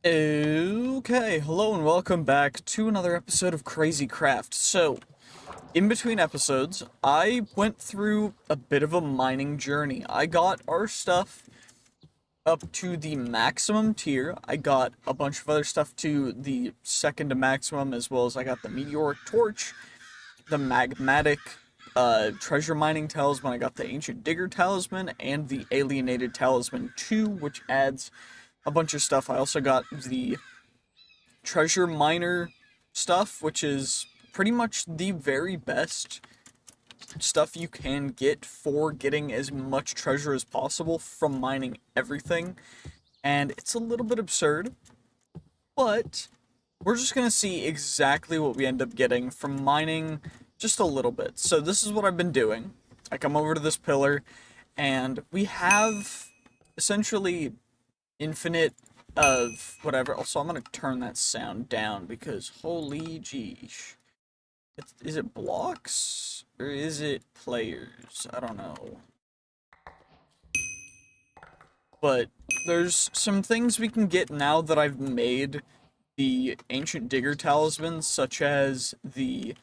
Okay, hello and welcome back to another episode of Crazy Craft. So, in between episodes, I went through a bit of a mining journey. I got our stuff up to the maximum tier. I got a bunch of other stuff to the second to maximum, as well as I got the meteoric torch, the magmatic treasure mining talisman. I got the ancient digger talisman and the alienated talisman 2, which adds a bunch of stuff. I also got the treasure miner stuff, which is pretty much the very best stuff you can get for getting as much treasure as possible from mining everything. And it's a little bit absurd, but we're just gonna see exactly what we end up getting from mining just a little bit. So this is what I've been doing. I come over to this pillar, and we have essentially infinite of whatever. Also, I'm gonna turn that sound down because holy geesh. Is it blocks or is it players? I don't know. But there's some things we can get now that I've made the ancient digger talismans, such as the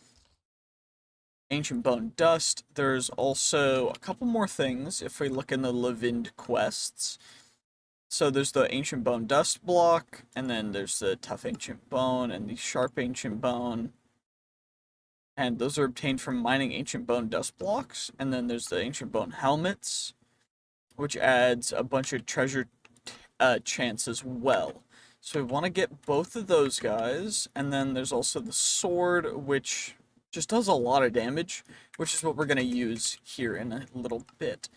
ancient bone dust. There's also a couple more things if we look in the Levind quests. So there's the ancient bone dust block, and then there's the tough ancient bone and the sharp ancient bone. And those are obtained from mining ancient bone dust blocks. And then there's the ancient bone helmets, which adds a bunch of treasure chance as well. So we want to get both of those guys. And then there's also the sword, which just does a lot of damage, which is what we're going to use here in a little bit.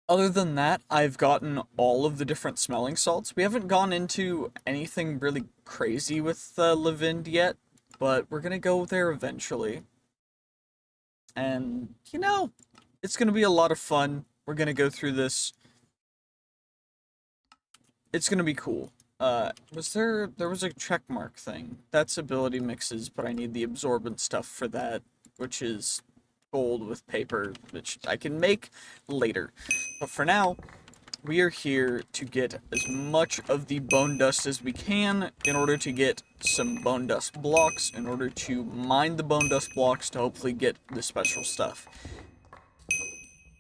Other than that, I've gotten all of the different smelling salts. We haven't gone into anything really crazy with Levind yet, but we're gonna go there eventually. And, it's gonna be a lot of fun. We're gonna go through this. It's gonna be cool. There was a check mark thing. That's ability mixes, but I need the absorbent stuff for that, which is gold with paper, which I can make later. But for now, we are here to get as much of the bone dust as we can in order to get some bone dust blocks, in order to mine the bone dust blocks to hopefully get the special stuff.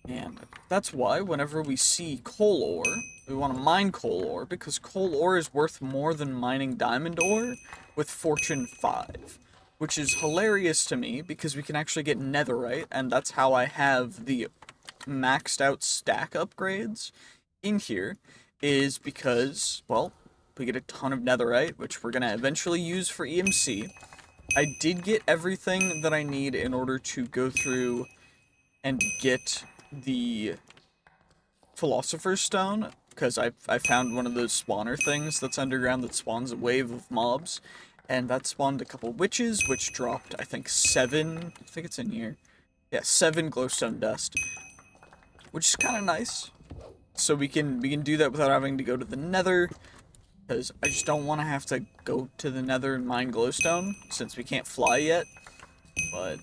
And that's why whenever we see coal ore, we want to mine coal ore, because coal ore is worth more than mining diamond ore with Fortune 5. Which is hilarious to me, because we can actually get netherite, and that's how I have the maxed out stack upgrades in here, is because, well, we get a ton of netherite, which we're going to eventually use for EMC. I did get everything that I need in order to go through and get the Philosopher's Stone, because I found one of those spawner things that's underground that spawns a wave of mobs, and that spawned a couple witches, which dropped, I think, 7, I think it's in here, yeah, 7 glowstone dust, which is kind of nice. So we can do that without having to go to the nether, because I just don't want to have to go to the nether and mine glowstone, since we can't fly yet. But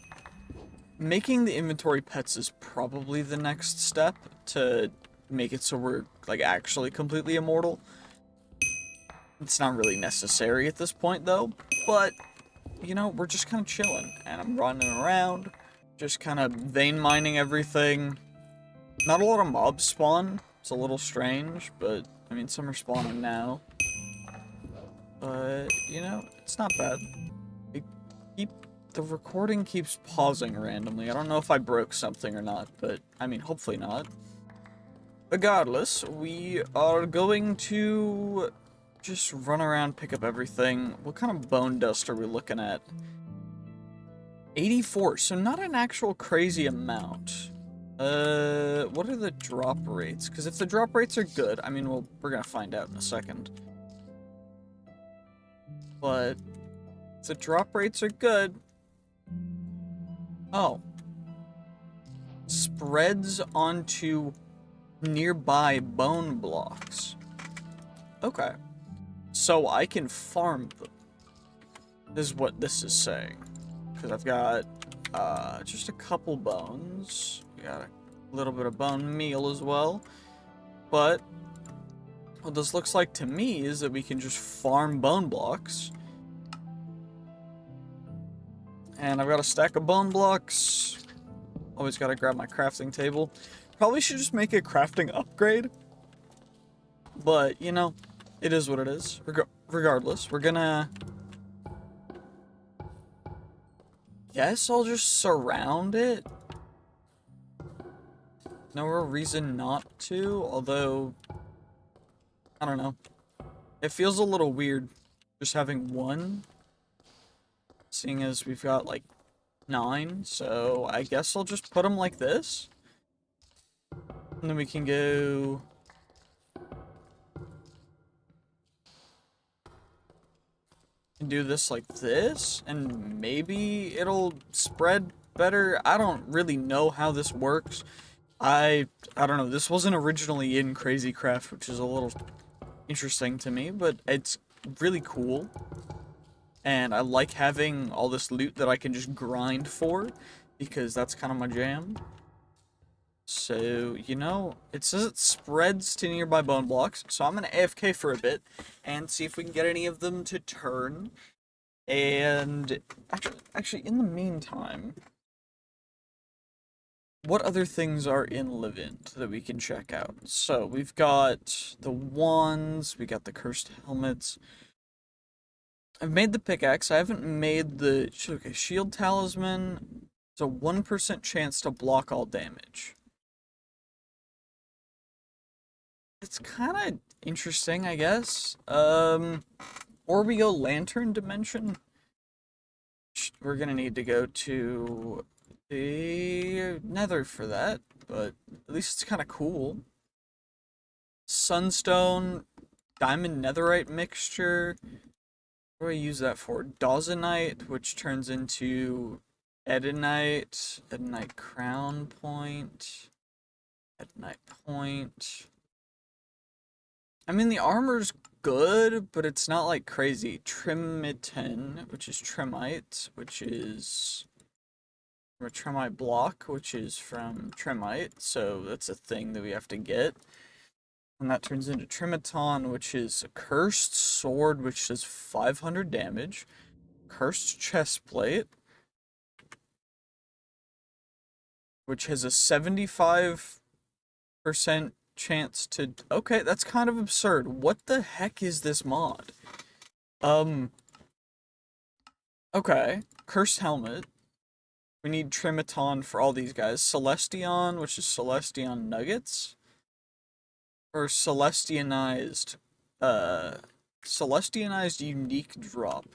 making the inventory pets is probably the next step to make it so we're, like, actually completely immortal. It's not really necessary at this point, though, but, we're just kind of chilling, and I'm running around, just kind of vein mining everything. Not a lot of mobs spawn. It's a little strange, but, I mean, some are spawning now. But, it's not bad. The recording keeps pausing randomly. I don't know if I broke something or not, but, I mean, hopefully not. Regardless, we are going to just run around, pick up everything. What kind of bone dust are we looking at? 84, so not an actual crazy amount. What are the drop rates? Because if the drop rates are good, I mean, we're gonna find out in a second. But if the drop rates are good... Oh. Spreads onto nearby bone blocks. Okay. So I can farm them. This is what this is saying. Because I've got just a couple bones. We got a little bit of bone meal as well. But what this looks like to me is that we can just farm bone blocks. And I've got a stack of bone blocks. Always gotta grab my crafting table. Probably should just make a crafting upgrade. But, you know, it is what it is. Regardless, we're gonna... Guess I'll just surround it. No real reason not to, although... I don't know. It feels a little weird just having one. Seeing as we've got, like, 9, so I guess I'll just put them like this. And then we can go... and do this like this, and maybe it'll spread better. I don't really know how this works. I don't know. This wasn't originally in Crazy Craft, which is a little interesting to me, but it's really cool. And I like having all this loot that I can just grind for, because that's kind of my jam. So, you know, it says it spreads to nearby bone blocks, so I'm going to AFK for a bit and see if we can get any of them to turn. And actually, in the meantime, what other things are in Livent that we can check out? So, we've got the wands, we got the cursed helmets. I've made the pickaxe, I haven't made the shield talisman. It's a 1% chance to block all damage. It's kind of interesting, I guess. Or we go lantern dimension. We're gonna need to go to the nether for that, but at least it's kind of cool. Sunstone, diamond netherite mixture. What do I use that for? Dawsonite, which turns into Edenite crown point, Edenite point. I mean, the armor's good, but it's not, like, crazy. Trimitin, which is Trimite, which is from a Trimite block, which is from Trimite, so that's a thing that we have to get. And that turns into Trimiton, which is a cursed sword, which does 500 damage. Cursed chestplate, which has a 75% chance to... Okay, that's kind of absurd. What the heck is this mod? Okay. Cursed helmet. We need Trimiton for all these guys. Celestion, which is Celestion nuggets. Or Celestionized unique drop.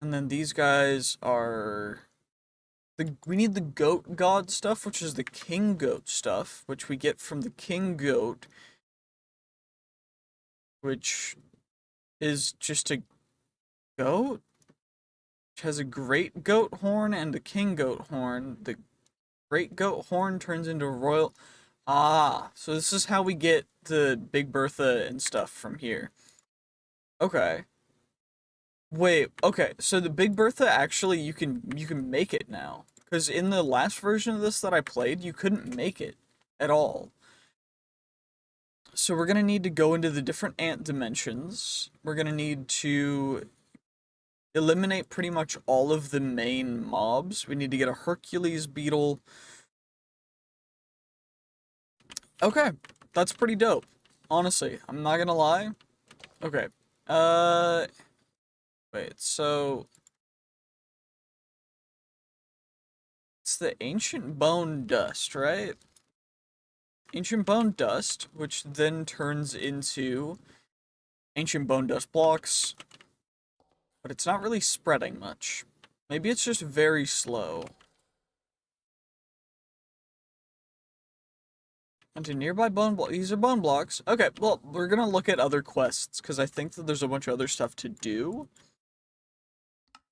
And then these guys are... we need the goat god stuff, which is the king goat stuff, which we get from the king goat, which is just a goat, which has a great goat horn and a king goat horn. The great goat horn turns into royal... Ah, so this is how we get the Big Bertha and stuff from here. Okay. Wait, okay, so the Big Bertha, actually, you can make it now. Because in the last version of this that I played, you couldn't make it at all. So we're going to need to go into the different ant dimensions. We're going to need to eliminate pretty much all of the main mobs. We need to get a Hercules beetle. Okay, that's pretty dope. Honestly, I'm not going to lie. Okay, wait, so... it's the ancient bone dust, right? Ancient bone dust, which then turns into ancient bone dust blocks. But it's not really spreading much. Maybe it's just very slow. Into nearby bone blocks. These are bone blocks. Okay, well, we're gonna look at other quests, because I think that there's a bunch of other stuff to do.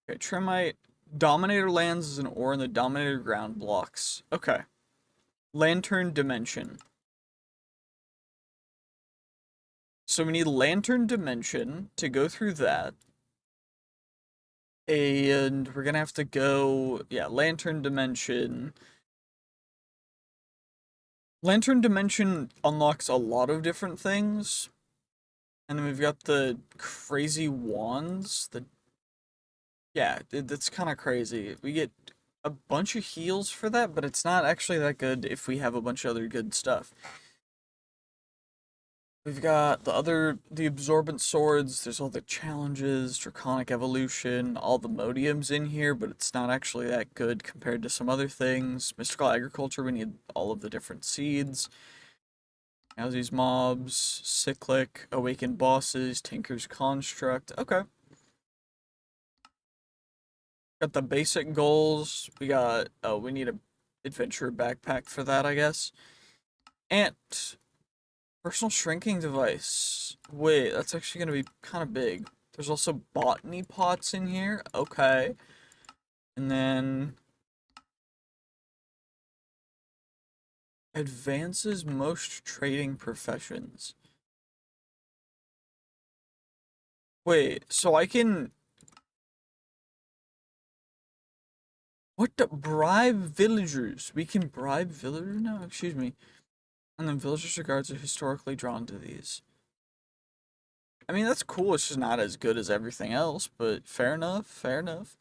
Okay, Trimite. Dominator lands is an ore in the Dominator ground blocks. Okay. Lantern dimension. So we need lantern dimension to go through that. And we're gonna have to go... yeah, lantern dimension... Lantern Dimension unlocks a lot of different things. And then we've got the crazy wands. Yeah, that's kind of crazy. We get a bunch of heals for that, but it's not actually that good if we have a bunch of other good stuff. We've got the absorbent swords, there's all the challenges, draconic evolution, all the modiums in here, but it's not actually that good compared to some other things. Mystical agriculture, we need all of the different seeds. Now these mobs, cyclic, awakened bosses, Tinker's construct. Okay. Got the basic goals. We got, oh, we need a adventure backpack for that, I guess. Ant. Personal shrinking device. Wait, that's actually gonna be kind of big. There's also botany pots in here. Okay. And then advances most trading professions. Wait, so I can... What the... Bribe villagers. We can bribe villagers now? Excuse me. And then villagers or guards are historically drawn to these. I mean, that's cool. It's just not as good as everything else, but fair enough. Fair enough.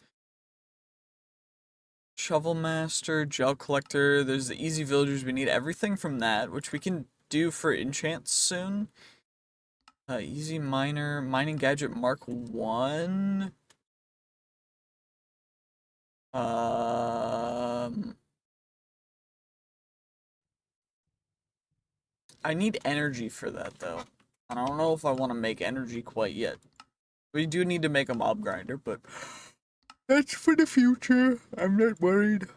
Shovel Master, Gel Collector. There's the Easy Villagers. We need everything from that, which we can do for enchants soon. Easy Miner, Mining Gadget Mark 1. I need energy for that, though. I don't know if I want to make energy quite yet. We do need to make a mob grinder, but that's for the future. I'm not worried.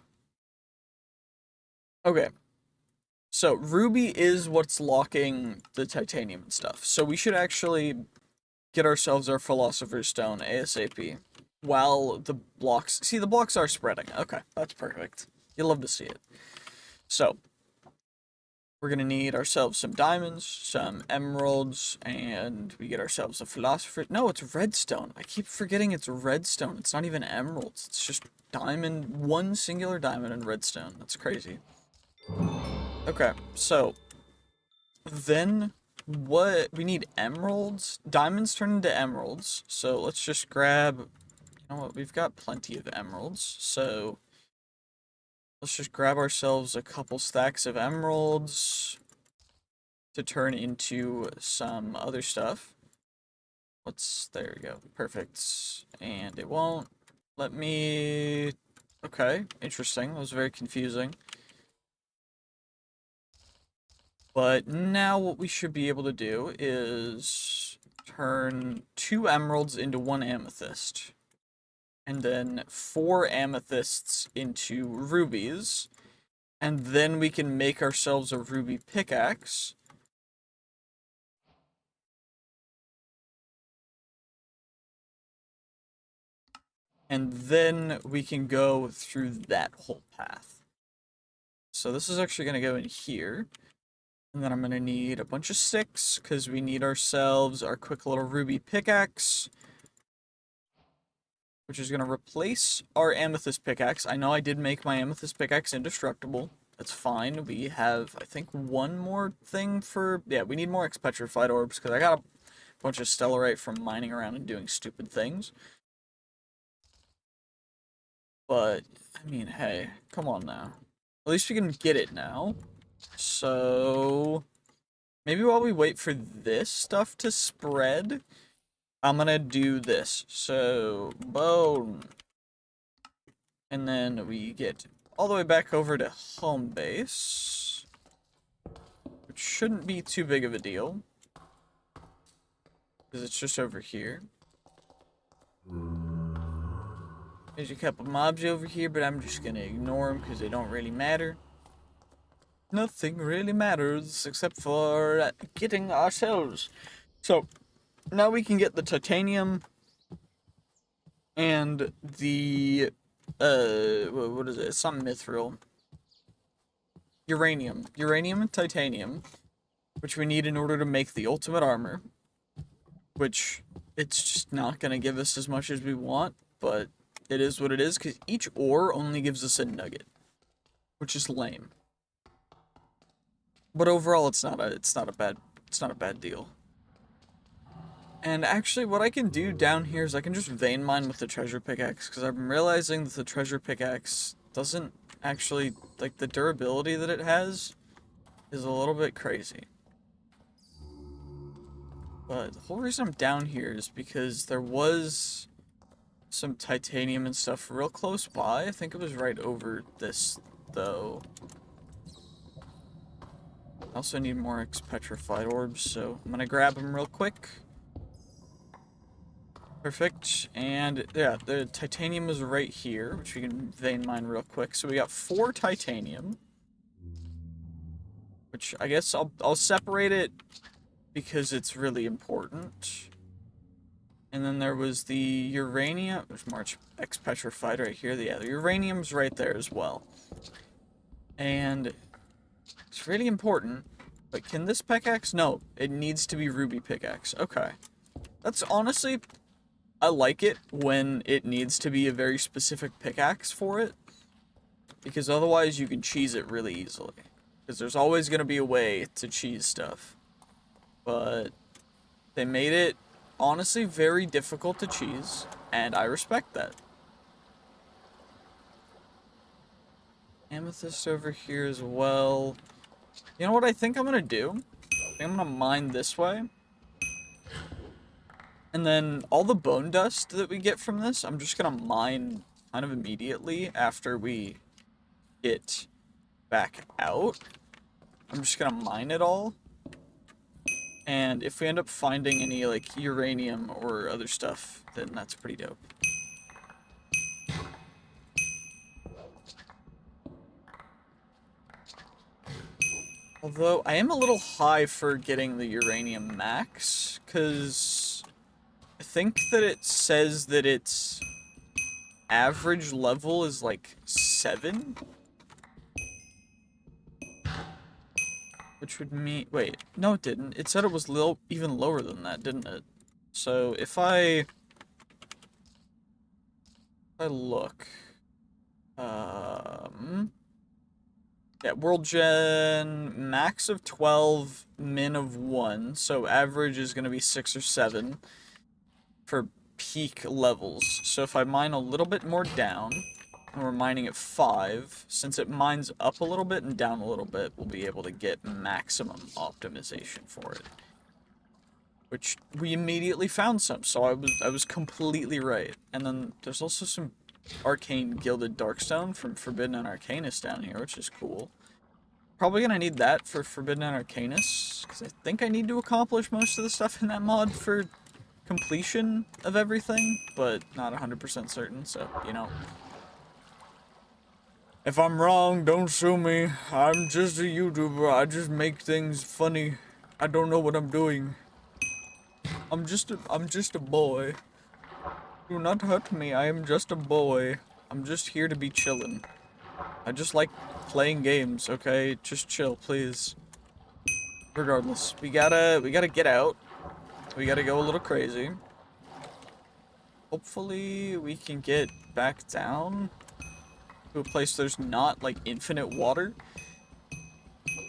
Okay. So, Ruby is what's locking the titanium and stuff. So we should actually get ourselves our Philosopher's Stone ASAP. While the blocks... See, the blocks are spreading. Okay, that's perfect. You'll love to see it. So, we're going to need ourselves some diamonds, some emeralds, and we get ourselves a philosopher. No, it's redstone. I keep forgetting it's redstone. It's not even emeralds. It's just diamond, one singular diamond and redstone. That's crazy. Okay, so then what we need emeralds. Diamonds turn into emeralds. So let's just grab, you know what, we've got plenty of emeralds. So let's just grab ourselves a couple stacks of emeralds to turn into some other stuff. There we go. Perfect. And it won't let me... Okay, interesting. That was very confusing. But now what we should be able to do is turn 2 emeralds into 1 amethyst. And then 4 amethysts into rubies. And then we can make ourselves a ruby pickaxe. And then we can go through that whole path. So this is actually going to go in here. And then I'm going to need a bunch of sticks, because we need ourselves our quick little ruby pickaxe. Which is going to replace our amethyst pickaxe. I know I did make my amethyst pickaxe indestructible. That's fine. We have, I think, one more thing for... Yeah, we need more expetrified orbs, because I got a bunch of stellarite from mining around and doing stupid things. But, I mean, hey, come on now. At least we can get it now. So, maybe while we wait for this stuff to spread, I'm gonna do this. So, bone. And then we get all the way back over to home base. Which shouldn't be too big of a deal. Because it's just over here. There's a couple mobs over here, but I'm just gonna ignore them because they don't really matter. Nothing really matters except for getting ourselves. So, now we can get the titanium and the, what is it? It's not mithril. Uranium. Uranium and titanium, which we need in order to make the ultimate armor. Which, it's just not gonna give us as much as we want, but it is what it is, because each ore only gives us a nugget. Which is lame. But overall, it's not a bad deal. And actually, what I can do down here is I can just vein mine with the treasure pickaxe, because I'm realizing that the treasure pickaxe doesn't actually, like, the durability that it has is a little bit crazy. But the whole reason I'm down here is because there was some titanium and stuff real close by. I think it was right over this, though. I also need more ex-petrified orbs, so I'm gonna grab them real quick. Perfect, and yeah, the titanium is right here, which we can vein mine real quick. So we got 4 titanium, which I guess I'll separate it because it's really important. And then there was the uranium. There's more ex-petrified right here. Yeah, the uranium's right there as well. And it's really important. But can this pickaxe? No, it needs to be ruby pickaxe. Okay, that's honestly. I like it when it needs to be a very specific pickaxe for it, because otherwise you can cheese it really easily. Because there's always going to be a way to cheese stuff. But they made it, honestly, very difficult to cheese, and I respect that. Amethyst over here as well. You know what I think I'm going to do? I'm going to mine this way. And then all the bone dust that we get from this, I'm just going to mine kind of immediately after we get back out. I'm just going to mine it all. And if we end up finding any, like, uranium or other stuff, then that's pretty dope. Although, I am a little high for getting the uranium max, because I think that it says that its average level is like 7. Which would mean, wait, no it didn't. It said it was even lower than that, didn't it? So if I look, yeah, world gen, max of 12, min of 1, so average is gonna be 6 or 7 for peak levels. So if I mine a little bit more down, and we're mining at 5, since it mines up a little bit and down a little bit, we'll be able to get maximum optimization for it. Which we immediately found some, so I was completely right. And then there's also some arcane gilded darkstone from Forbidden and Arcanus down here, which is cool. Probably gonna need that for Forbidden and Arcanus, because I think I need to accomplish most of the stuff in that mod for completion of everything, but not 100% certain, so, you know. If I'm wrong, don't sue me. I'm just a YouTuber. I just make things funny. I don't know what I'm doing. I'm just a boy. Do not hurt me. I am just a boy. I'm just here to be chillin'. I just like playing games, okay? Just chill, please. Regardless, we gotta get out. We gotta go a little crazy. Hopefully, we can get back down to a place there's not, like, infinite water.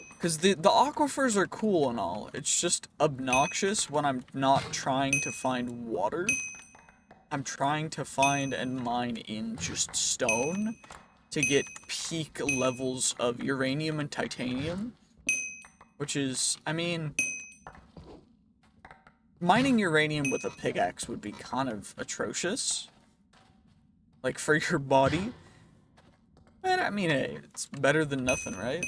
Because the aquifers are cool and all. It's just obnoxious when I'm not trying to find water. I'm trying to find and mine in just stone to get peak levels of uranium and titanium. Which is, I mean, mining uranium with a pickaxe would be kind of atrocious. Like, for your body. But, I mean, hey, it's better than nothing, right?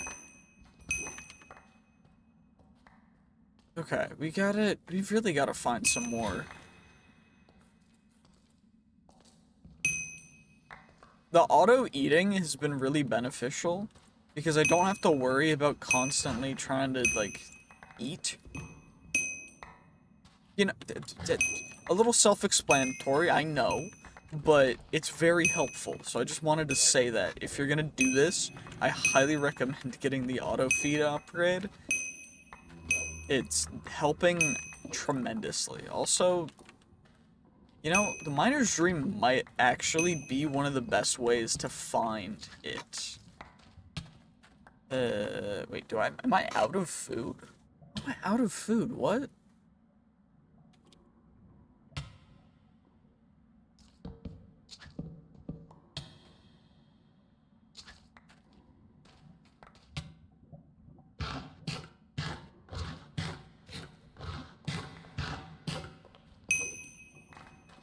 Okay, we've really gotta find some more. The auto-eating has been really beneficial, because I don't have to worry about constantly trying to, like, eat. You know, a little self-explanatory, I know, but it's very helpful, so I just wanted to say that. If you're gonna do this, I highly recommend getting the auto-feed upgrade. It's helping tremendously. Also, you know, the miner's dream might actually be one of the best ways to find it. Wait, am I out of food? Am I out of food? What?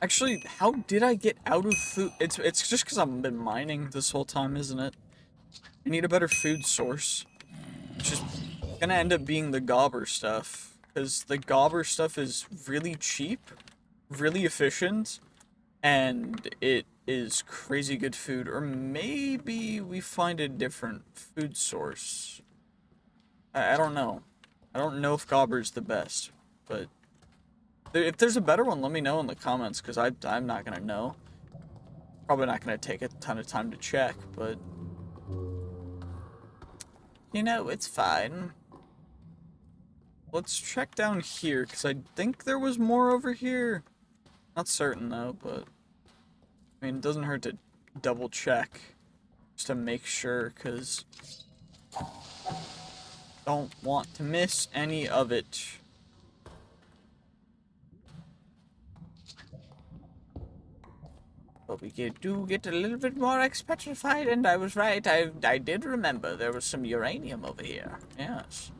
Actually, how did I get out of food? It's just because I've been mining this whole time, isn't it? I need a better food source. Which is gonna end up being the gobber stuff. Because the gobber stuff is really cheap, really efficient, and it is crazy good food. Or maybe we find a different food source. I don't know. I don't know if gobber's the best, but if there's a better one, let me know in the comments, because I'm not gonna know. Probably not gonna take a ton of time to check, but you know, it's fine. Let's check down here, because I think there was more over here. Not certain, though, but I mean, it doesn't hurt to double check just to make sure, because don't want to miss any of it. But we do get a little bit more expetrified, and I was right. I did remember there was some uranium over here. Yes.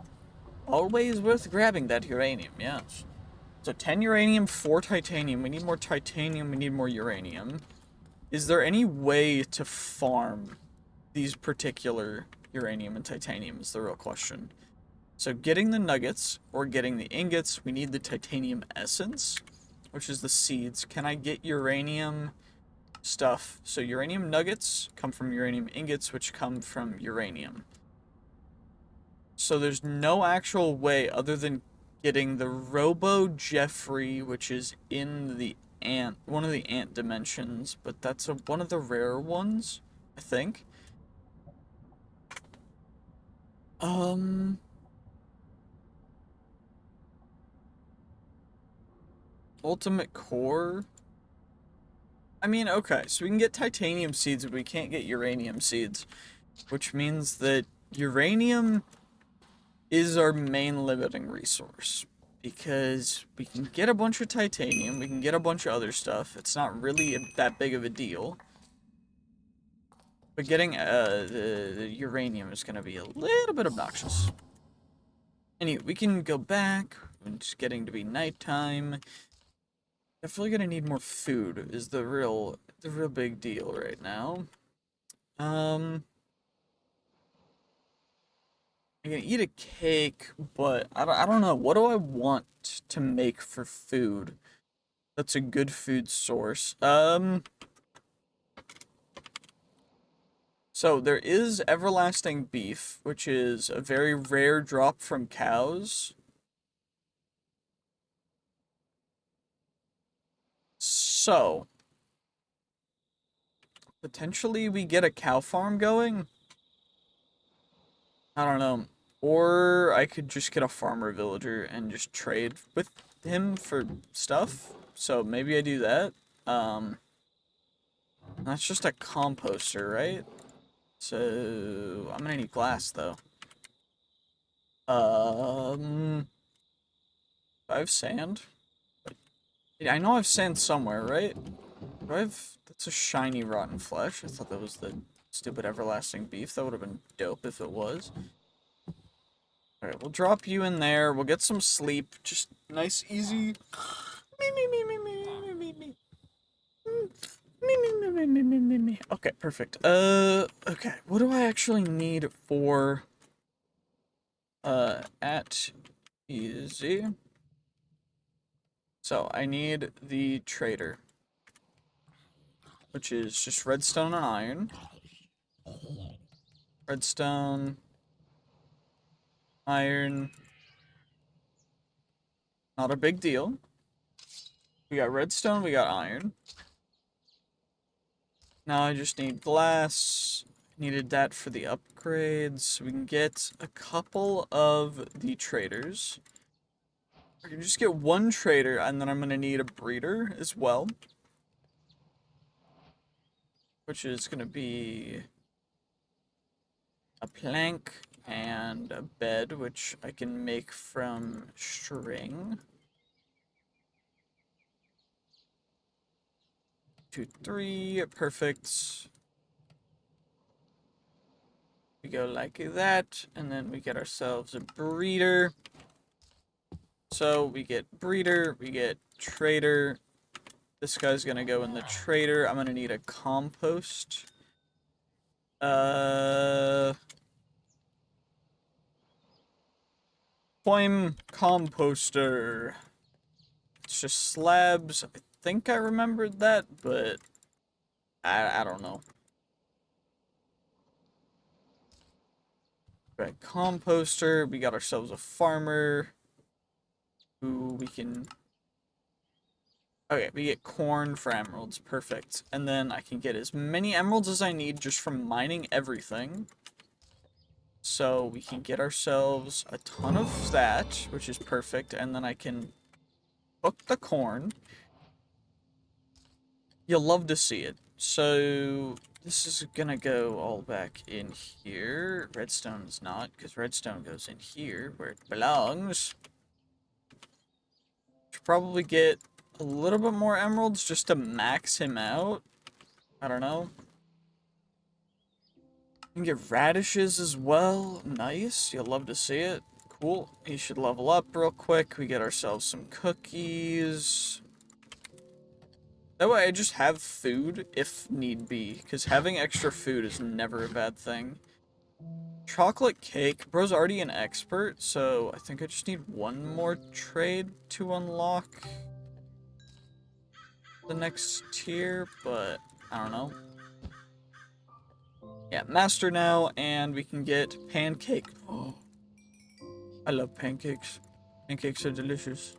Always worth grabbing that uranium, yes. So 10 uranium, 4 titanium. We need more titanium, we need more uranium. Is there any way to farm these particular uranium and titanium is the real question. So getting the nuggets, or getting the ingots, we need the titanium essence, which is the seeds. Can I get uranium stuff? So uranium nuggets come from uranium ingots, which come from uranium. So there's no actual way other than getting the Robo Jeffrey, which is in the ant, one of the ant dimensions, but that's one of the rare ones, I think. Ultimate core. I mean, okay, so we can get titanium seeds, but we can't get uranium seeds, which means that uranium is our main limiting resource, because we can get a bunch of titanium, we can get a bunch of other stuff. It's not really that big of a deal. But getting the uranium is going to be a little bit obnoxious. Anyway, we can go back. It's getting to be nighttime. Definitely going to need more food is the real big deal right now. I'm gonna eat a cake, but I don't know. What do I want to make for food? That's a good food source. So there is everlasting beef, which is a very rare drop from cows. So potentially we get a cow farm going. I don't know. Or I could just get a farmer villager and just trade with him for stuff. So maybe I do that. That's just a composter, right? So I'm gonna need glass though. I have sand. I know I have sand somewhere, right? Do I have? That's a shiny rotten flesh. I thought that was the stupid everlasting beef. That would have been dope if it was. Alright, we'll drop you in there. We'll get some sleep. Just nice, easy. Me, me, me, me, me, me, me, me. Me, me, me, me, me, me, me, me. Okay, perfect. Okay. What do I actually need for, at easy? So, I need the trader, which is just redstone and iron. Redstone, iron. Not a big deal. We got redstone, we got iron. Now I just need glass. Needed that for the upgrades. We can get a couple of the traders. I can just get one trader, and then I'm going to need a breeder as well. Which is going to be a plank, and a bed, which I can make from string. 2, 3, perfect. We go like that, and then we get ourselves a breeder. So we get breeder, we get trader. This guy's gonna go in the trader. I'm gonna need a compost. Flame composter. It's just slabs. I think I remembered that, but I don't know. Right, composter. We got ourselves a farmer who we can. Okay, we get corn for emeralds. Perfect. And then I can get as many emeralds as I need just from mining everything. So we can get ourselves a ton of that, which is perfect. And then I can cook the corn. You'll love to see it. So this is gonna go all back in here. Redstone's not, because redstone goes in here where it belongs. Should probably get a little bit more emeralds just to max him out. I don't know. You can get radishes as well. Nice. You'll love to see it. Cool. He should level up real quick. We get ourselves some cookies. That way I just have food if need be, because having extra food is never a bad thing. Chocolate cake. Bro's already an expert, so I think I just need one more trade to unlock the next tier, but I don't know. Yeah, master now, and we can get pancake. Oh, I love pancakes. Pancakes are delicious.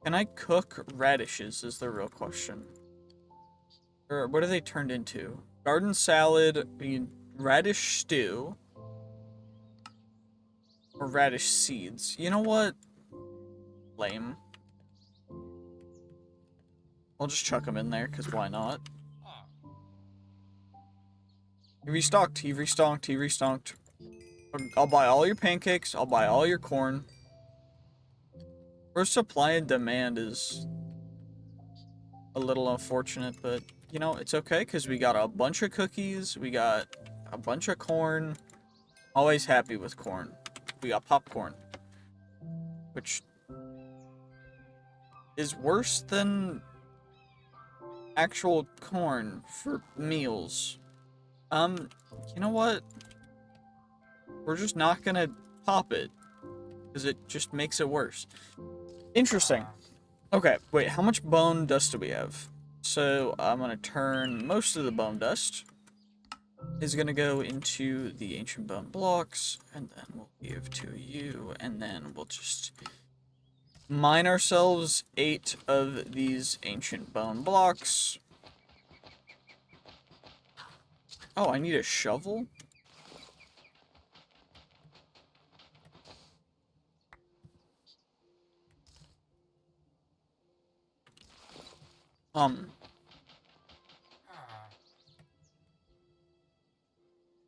Can I cook radishes is the real question. Or what are they turned into? Garden salad, radish stew, or radish seeds. You know what? Lame. I'll just chuck them in there, because why not? He restocked, he restocked, he restocked. I'll buy all your pancakes, I'll buy all your corn. First supply and demand is a little unfortunate, but, you know, it's okay, because we got a bunch of cookies, we got a bunch of corn. Always happy with corn. We got popcorn, which is worse than actual corn for meals. You know what? We're just not gonna pop it, because it just makes it worse. Interesting. Okay, wait, how much bone dust do we have? So, I'm gonna turn most of the bone dust is gonna go into the ancient bone blocks, and then we'll give to you, and then we'll just mine ourselves 8 of these ancient bone blocks. Oh, I need a shovel?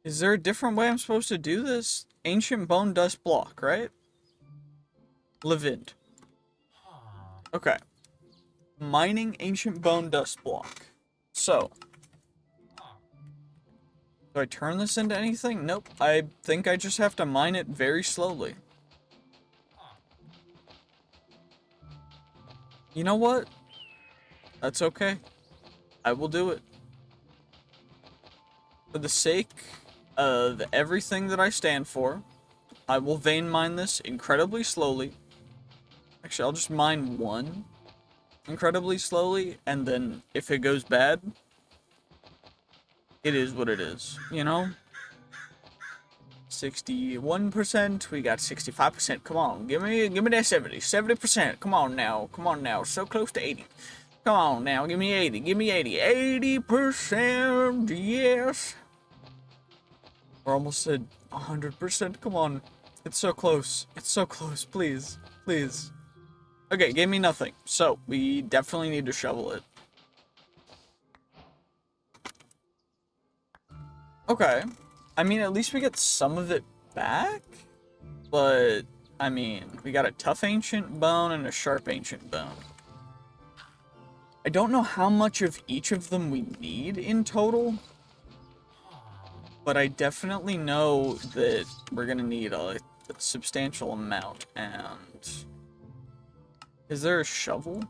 Is there a different way I'm supposed to do this? Ancient bone dust block, right? Levint. Okay. Mining ancient bone dust block. So. Do I turn this into anything? Nope. I think I just have to mine it very slowly. You know what? That's okay. I will do it. For the sake of everything that I stand for, I will vein mine this incredibly slowly. Actually, I'll just mine one incredibly slowly, and then if it goes bad, it is what it is, you know? 61%, we got 65%. Come on, give me that 70%. Come on now, so close to 80. Come on now, give me 80, 80%, yes. We're almost at 100%, come on. It's so close, please. Okay, gave me nothing, so we definitely need to shovel it. Okay, I mean, at least we get some of it back. But, I mean, we got a tough ancient bone and a sharp ancient bone. I don't know how much of each of them we need in total. But I definitely know that we're gonna need a substantial amount. And is there a shovel?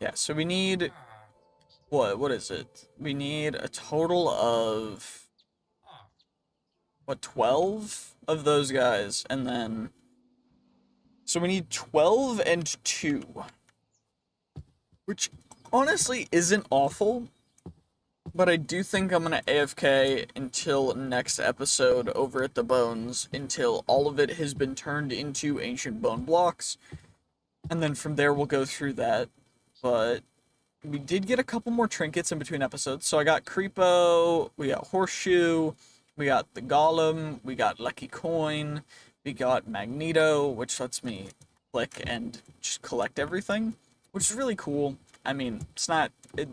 Yeah, so we need what is it? We need a total of what, 12 of those guys, and then so we need 12 and 2, which honestly isn't awful. But I do think I'm gonna AFK until next episode over at the Bones, until all of it has been turned into ancient bone blocks. And then from there we'll go through that. But we did get a couple more trinkets in between episodes. So I got Creepo, we got Horseshoe, we got the Golem, we got Lucky Coin, we got Magneto, which lets me click and just collect everything, which is really cool. I mean, it's not,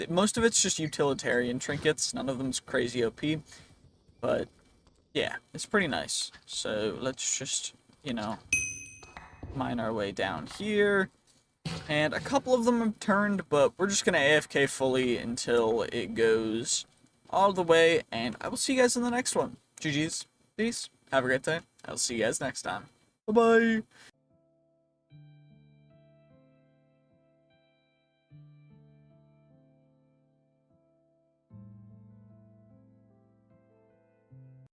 most of it's just utilitarian trinkets, none of them's crazy OP, but yeah, it's pretty nice. So let's just, you know, mine our way down here, and a couple of them have turned, but we're just gonna AFK fully until it goes all the way, and I will see you guys in the next one. GG's, peace, have a great day, I'll see you guys next time. Bye-bye!